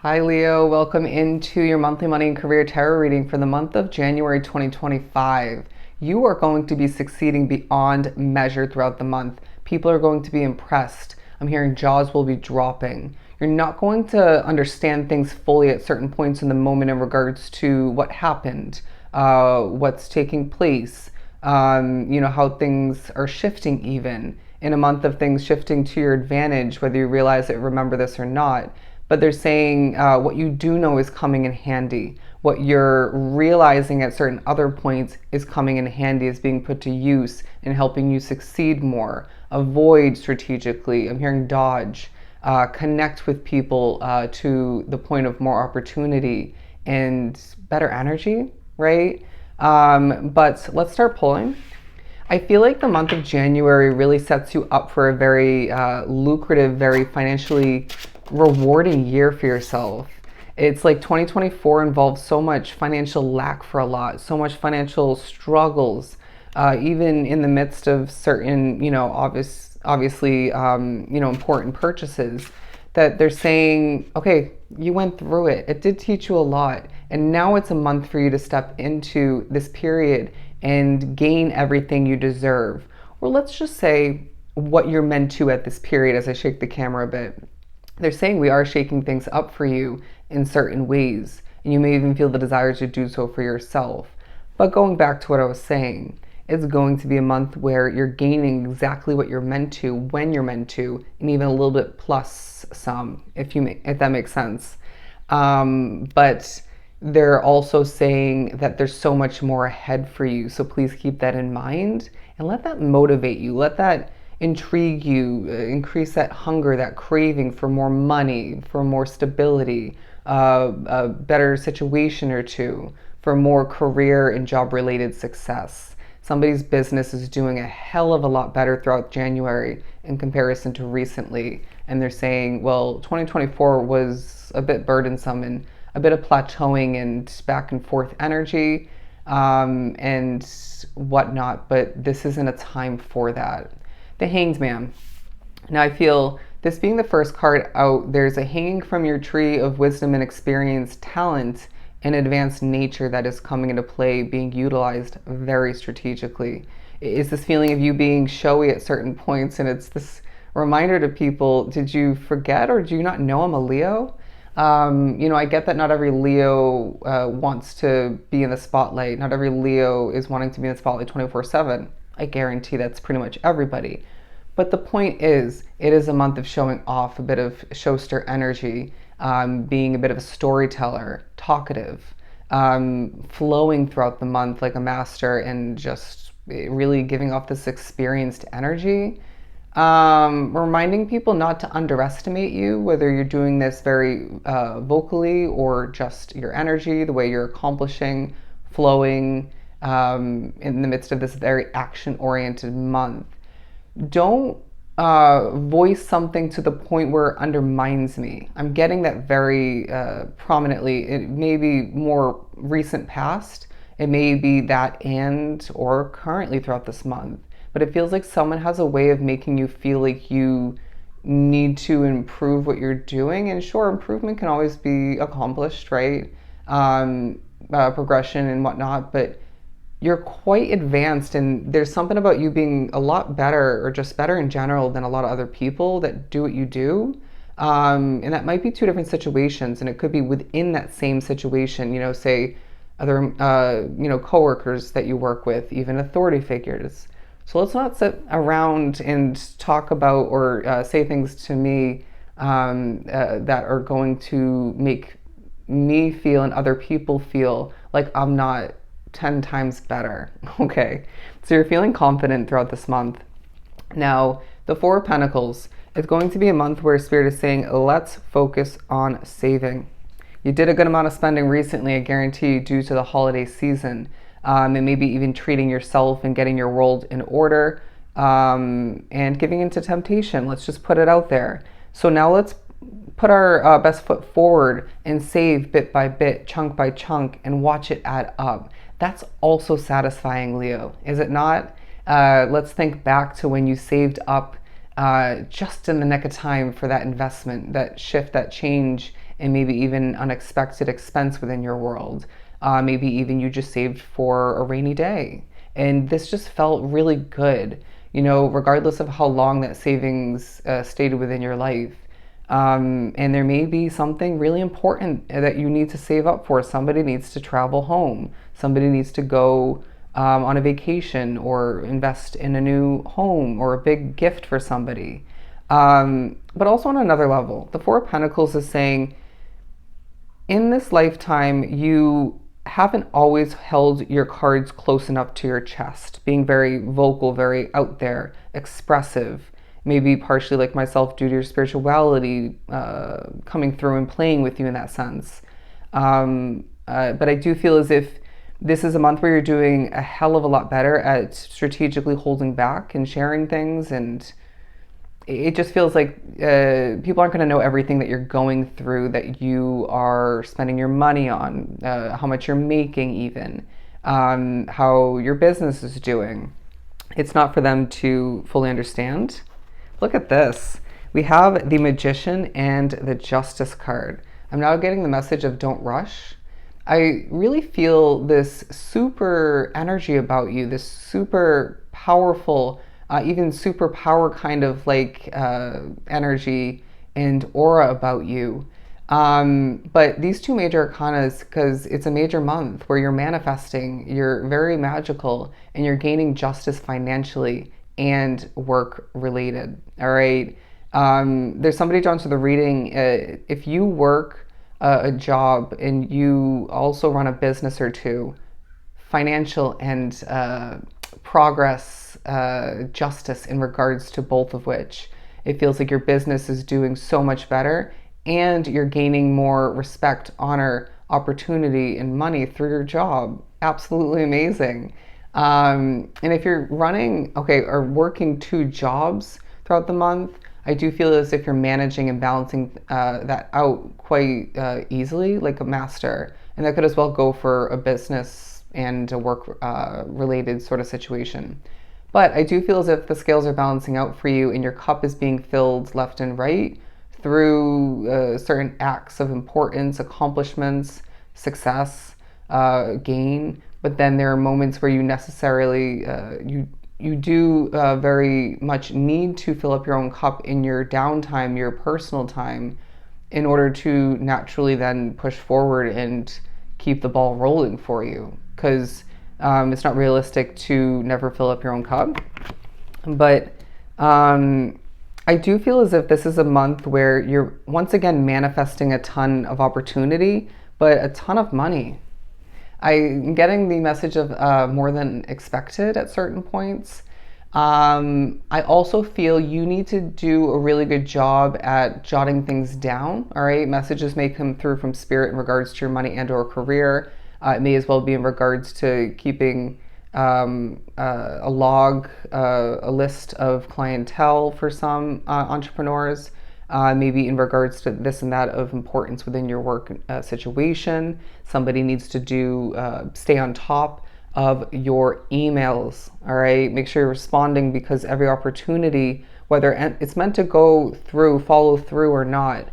Hi Leo, welcome into your monthly money and career tarot reading for the month of January 2025. You are going to be succeeding beyond measure throughout the month. People are going to be impressed. I'm hearing jaws will be dropping. You're not going to understand things fully at certain points in the moment in regards to what happened, what's taking place, how things are shifting even. In a month of things shifting to your advantage, whether you realize it, remember this or not. But they're saying what you do know is coming in handy. What you're realizing at certain other points is coming in handy, is being put to use in helping you succeed more. Avoid strategically. I'm hearing dodge. Connect with people to the point of more opportunity and better energy, right? But let's start pulling. I feel like the month of January really sets you up for a very lucrative, very financially rewarding year for yourself. It's like 2024 involves so much financial lack for a lot, so much financial struggles, even in the midst of certain, obviously, important purchases. That they're saying, okay, you went through it. It did teach you a lot. And now it's a month for you to step into this period and gain everything you deserve. Or let's just say what you're meant to at this period as I shake the camera a bit. They're saying we are shaking things up for you in certain ways. And you may even feel the desire to do so for yourself. But going back to what I was saying, it's going to be a month where you're gaining exactly what you're meant to, when you're meant to, and even a little bit plus some, if that makes sense. But they're also saying that there's so much more ahead for you. So please keep that in mind and let that motivate you. Let that intrigue you, increase that hunger, that craving for more money, for more stability, a better situation or two, for more career and job related success. Somebody's business is doing a hell of a lot better throughout January in comparison to recently. And they're saying, well, 2024 was a bit burdensome and a bit of plateauing and back and forth energy and whatnot. But this isn't a time for that. The Hanged Man. Now I feel this being the first card out, there's a hanging from your tree of wisdom and experience, talent, and advanced nature that is coming into play, being utilized very strategically. It's this feeling of you being showy at certain points, and it's this reminder to people, did you forget or do you not know I'm a Leo? I get that not every Leo wants to be in the spotlight. Not every Leo is wanting to be in the spotlight 24/7. I guarantee that's pretty much everybody. But the point is, it is a month of showing off, a bit of showster energy, being a bit of a storyteller, talkative, flowing throughout the month like a master, and just really giving off this experienced energy. Reminding people not to underestimate you, whether you're doing this very vocally or just your energy, the way you're accomplishing, flowing in the midst of this very action-oriented month. Don't voice something to the point where it undermines me. I'm getting that very prominently. It may be more recent past. It may be that and or currently throughout this month. But it feels like someone has a way of making you feel like you need to improve what you're doing. And sure, improvement can always be accomplished, right? Progression and whatnot. But you're quite advanced, and there's something about you being a lot better, or just better in general, than a lot of other people that do what you do. And that might be two different situations, and it could be within that same situation, say other, coworkers that you work with, even authority figures. So let's not sit around and talk about or say things to me that are going to make me feel and other people feel like I'm not 10 times better. Okay, so you're feeling confident throughout this month. Now, the Four of Pentacles is going to be a month where Spirit is saying, let's focus on saving. You did a good amount of spending recently, I guarantee, due to the holiday season, and maybe even treating yourself and getting your world in order and giving into temptation. Let's just put it out there. So now let's put our best foot forward and save bit by bit, chunk by chunk, and watch it add up. That's also satisfying, Leo, is it not? Let's think back to when you saved up just in the nick of time for that investment, that shift, that change, and maybe even unexpected expense within your world. Maybe even you just saved for a rainy day. And this just felt really good, regardless of how long that savings stayed within your life. And there may be something really important that you need to save up for. Somebody needs to travel home. Somebody needs to go on a vacation or invest in a new home or a big gift for somebody. But also on another level, the Four of Pentacles is saying, in this lifetime, you haven't always held your cards close enough to your chest, being very vocal, very out there, expressive, maybe partially like myself due to your spirituality coming through and playing with you in that sense. But I do feel as if this is a month where you're doing a hell of a lot better at strategically holding back and sharing things, and it just feels like people aren't going to know everything that you're going through, that you are spending your money on, how much you're making even, how your business is doing. It's not for them to fully understand. Look at this. We have the Magician and the Justice card. I'm now getting the message of don't rush. I really feel this super energy about you, this super powerful, even superpower kind of like energy and aura about you. But these two major arcanas, because it's a major month where you're manifesting, you're very magical, and you're gaining justice financially and work related. All right. There's somebody drawn to the reading. If you work a job and you also run a business or two, financial and progress, justice in regards to both of which, it feels like your business is doing so much better and you're gaining more respect, honor, opportunity, and money through your job. Absolutely amazing. And if you're running, or working two jobs throughout the month, I do feel as if you're managing and balancing that out quite easily, like a master. And that could as well go for a business and a work related sort of situation. But I do feel as if the scales are balancing out for you and your cup is being filled left and right through certain acts of importance, accomplishments, success, gain. But then there are moments where you necessarily, you do very much need to fill up your own cup in your downtime, your personal time, in order to naturally then push forward and keep the ball rolling for you. Because it's not realistic to never fill up your own cup. But I do feel as if this is a month where you're once again manifesting a ton of opportunity, but a ton of money. I'm getting the message of more than expected at certain points. I also feel you need to do a really good job at jotting things down. All right, messages may come through from spirit in regards to your money and or career. It may as well be in regards to keeping a log, a list of clientele for some entrepreneurs. Maybe in regards to this and that of importance within your work situation. Somebody needs to stay on top of your emails, all right? Make sure you're responding, because every opportunity, whether it's meant to go through, follow through or not,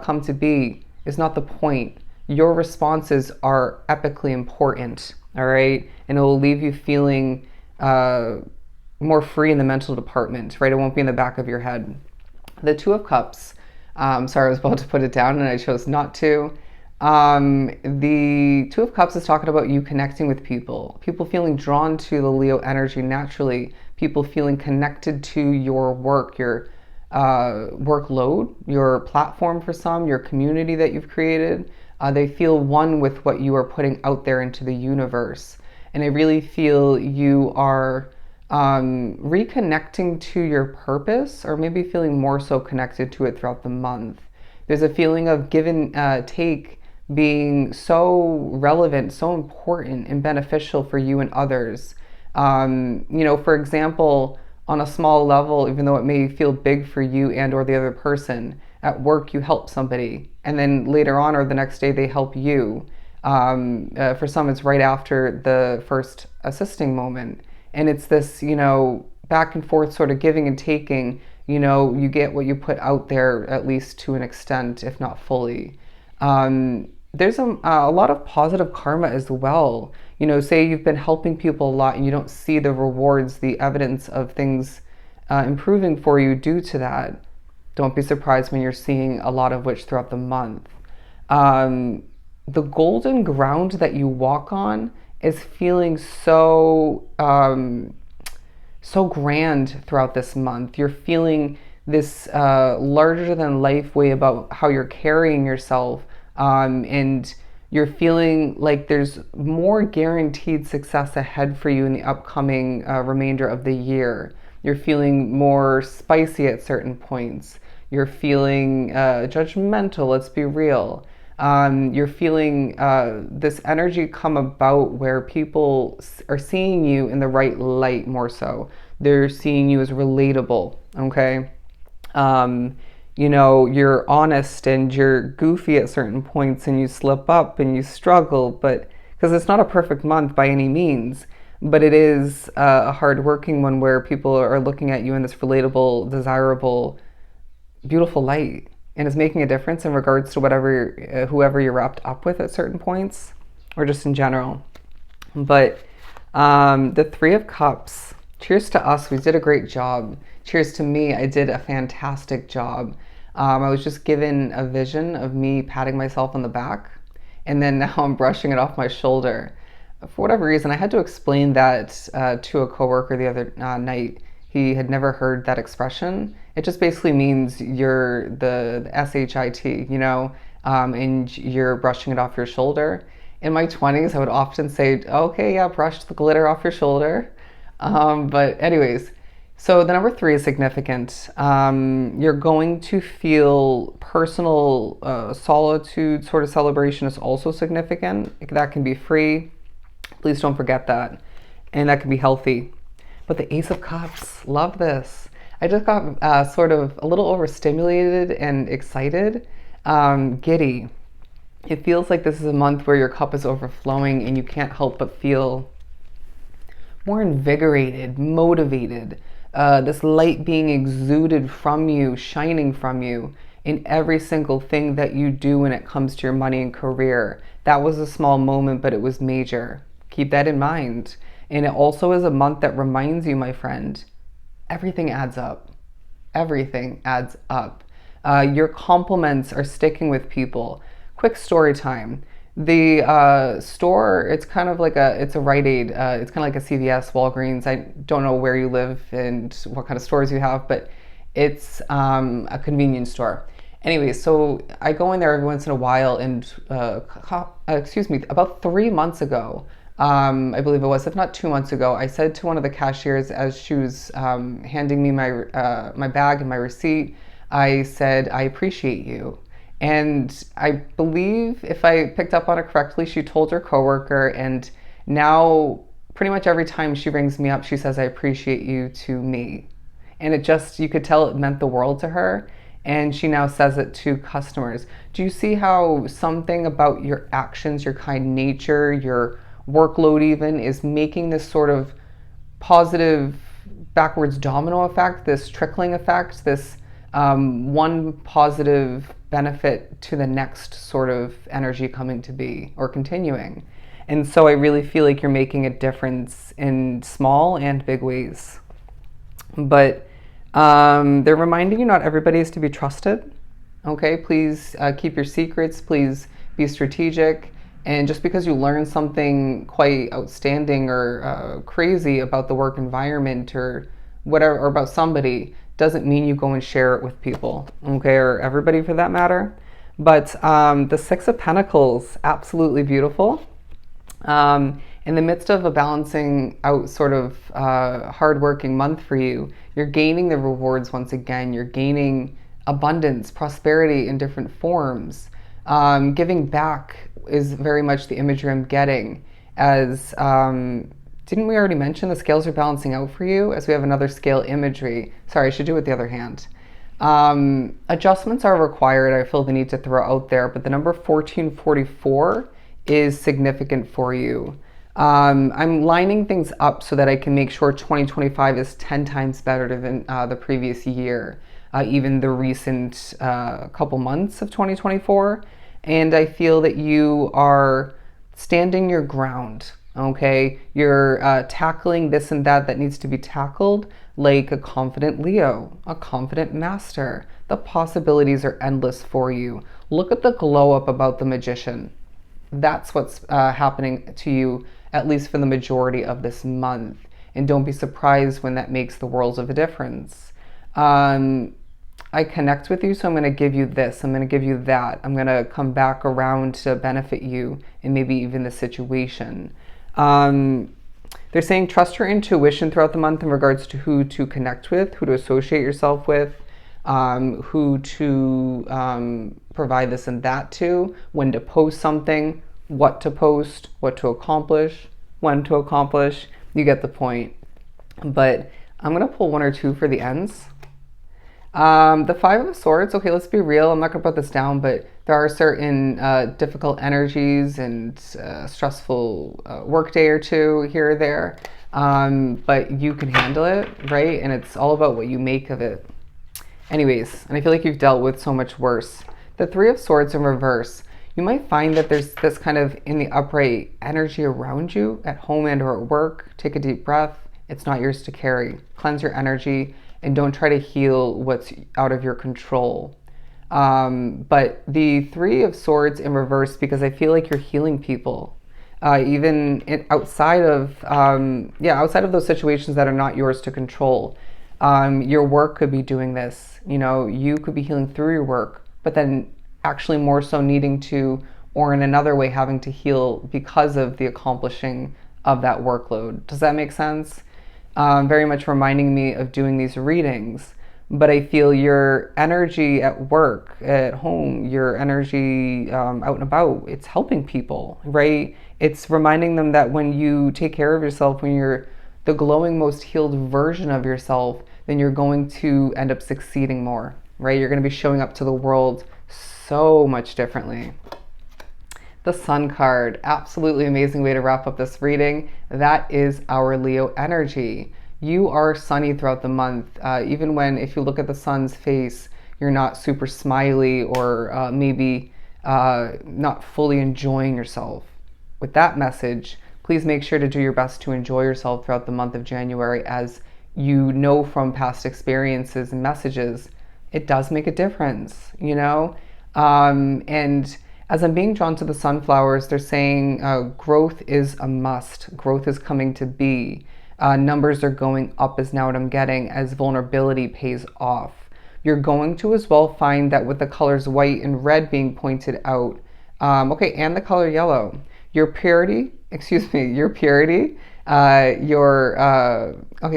come to be, is not the point. Your responses are epically important, all right? And it will leave you feeling more free in the mental department, right? It won't be in the back of your head. The Two of Cups, sorry, I was about to put it down and I chose not to. The Two of Cups is talking about you connecting with people feeling drawn to the Leo energy naturally, people feeling connected to your work, your workload, your platform for some, your community that you've created. They feel one with what you are putting out there into the universe. And I really feel you are reconnecting to your purpose, or maybe feeling more so connected to it throughout the month. There's a feeling of give and take being so relevant, so important and beneficial for you and others. For example, on a small level, even though it may feel big for you and or the other person, at work you help somebody, and then later on or the next day they help you. For some, it's right after the first assisting moment. And it's this, back and forth sort of giving and taking. You get what you put out there, at least to an extent, if not fully. There's a lot of positive karma as well. Say you've been helping people a lot and you don't see the rewards, the evidence of things improving for you due to that. Don't be surprised when you're seeing a lot of which throughout the month. Um, the golden ground that you walk on is feeling so grand throughout this month. You're feeling this larger than life way about how you're carrying yourself, and you're feeling like there's more guaranteed success ahead for you in the upcoming remainder of the year. You're feeling more spicy at certain points. You're feeling judgmental, let's be real. You're feeling this energy come about where people are seeing you in the right light more so. They're seeing you as relatable, okay? You're honest and you're goofy at certain points and you slip up and you struggle, but because it's not a perfect month by any means, but it is a hard-working one where people are looking at you in this relatable, desirable, beautiful light and is making a difference in regards to whoever you're wrapped up with at certain points or just in general. But the Three of Cups, cheers to us, we did a great job. Cheers to me, I did a fantastic job. I was just given a vision of me patting myself on the back, and then now I'm brushing it off my shoulder. For whatever reason, I had to explain that to a coworker the other night. He had never heard that expression. It just basically means you're the SHIT, and you're brushing it off your shoulder. In my 20s, I would often say, okay, yeah, brush the glitter off your shoulder. But anyways, so the number 3 is significant. You're going to feel personal solitude sort of celebration is also significant. That can be free. Please don't forget that. And that can be healthy. But the Ace of Cups, love this. I just got sort of a little overstimulated and excited, giddy. It feels like this is a month where your cup is overflowing and you can't help but feel more invigorated, motivated. This light being exuded from you, shining from you in every single thing that you do when it comes to your money and career. That was a small moment, but it was major. Keep that in mind. And it also is a month that reminds you, my friend, everything adds up. Everything adds up. Your compliments are sticking with people. Quick story time. The store, it's kind of like it's a Rite Aid. It's kind of like a CVS, Walgreens. I don't know where you live and what kind of stores you have, but it's a convenience store. Anyway, so I go in there every once in a while, and about 3 months ago, I believe it was, if not 2 months ago, I said to one of the cashiers as she was handing me my bag and my receipt, I said, I appreciate you. And I believe, if I picked up on it correctly, she told her coworker, and now pretty much every time she rings me up, she says, I appreciate you to me. And you could tell it meant the world to her. And she now says it to customers. Do you see how something about your actions, your kind nature, your workload even, is making this sort of positive backwards domino effect, this trickling effect, this one positive benefit to the next sort of energy coming to be or continuing. And so I really feel like you're making a difference in small and big ways. But they're reminding you not everybody is to be trusted. Okay, please keep your secrets. Please be strategic. And just because you learn something quite outstanding or crazy about the work environment or whatever, or about somebody, doesn't mean you go and share it with people, okay, or everybody for that matter. But the Six of Pentacles, absolutely beautiful. In the midst of a balancing out sort of hardworking month for you, you're gaining the rewards once again. You're gaining abundance, prosperity in different forms. Giving back is very much the imagery I'm getting as didn't we already mention the scales are balancing out for you, as we have another scale imagery? Sorry, I should do it with the other hand. Adjustments are required. I feel the need to throw out there, but the number 1444 is significant for you. I'm lining things up so that I can make sure 2025 is 10 times better than the previous year, even the recent couple months of 2024. And I feel that you are standing your ground. Okay, you're tackling this and that needs to be tackled like a confident Leo, a confident master. The possibilities are endless for you. Look at the glow up about the magician. That's what's happening to you, at least for the majority of this month. And don't be surprised when that makes the worlds of a difference. I connect with you, so I'm going to give you this. I'm going to give you that. I'm going to come back around to benefit you and maybe even the situation. They're saying trust your intuition throughout the month in regards to who to connect with, who to associate yourself with, who to provide this and that to, when to post something, what to post, what to accomplish, when to accomplish. You get the point. But I'm going to pull one or two for the ends. The Five of Swords, okay, let's be real. I'm not going to put this down, but there are certain difficult energies and stressful work day or two here or there. But you can handle it, right? And it's all about what you make of it. Anyways, and I feel like you've dealt with so much worse. The Three of Swords in reverse. You might find that there's this kind of in the upright energy around you at home and or at work. Take a deep breath. It's not yours to carry. Cleanse your energy and don't try to heal what's out of your control. But the Three of Swords in reverse, because I feel like you're healing people. Outside of those situations that are not yours to control. Your work could be doing this. You could be healing through your work, but then actually more so needing to, or in another way having to heal because of the accomplishing of that workload. Does that make sense? Very much reminding me of doing these readings. But I feel your energy at work, at home, your energy out and about, it's helping people, right? It's reminding them that when you take care of yourself, when you're the glowing, most healed version of yourself, then you're going to end up succeeding more, right? You're going to be showing up to the world so much differently. The Sun card, absolutely amazing way to wrap up this reading. That is our Leo energy. You are sunny throughout the month, even when, if you look at the sun's face, you're not super smiley or maybe not fully enjoying yourself. With that message, please make sure to do your best to enjoy yourself throughout the month of January. As you know from past experiences and messages, it does make a difference, and as I'm being drawn to the sunflowers, they're saying growth is a must. Growth is coming to be. Numbers are going up is now what I'm getting, as vulnerability pays off. You're going to as well find that with the colors white and red being pointed out, and the color yellow, your purity, your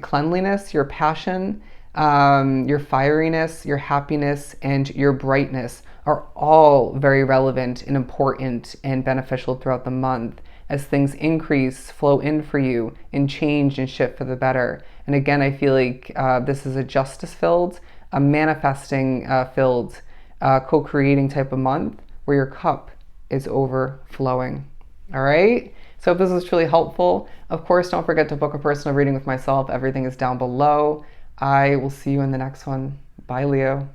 cleanliness, your passion, your fieriness, your happiness, and your brightness are all very relevant and important and beneficial throughout the month as things increase, flow in for you, and change and shift for the better. And again, I feel like this is a justice-filled, a manifesting-filled, co-creating type of month where your cup is overflowing. All right? So if this was truly helpful, of course, don't forget to book a personal reading with myself. Everything is down below. I will see you in the next one. Bye, Leo.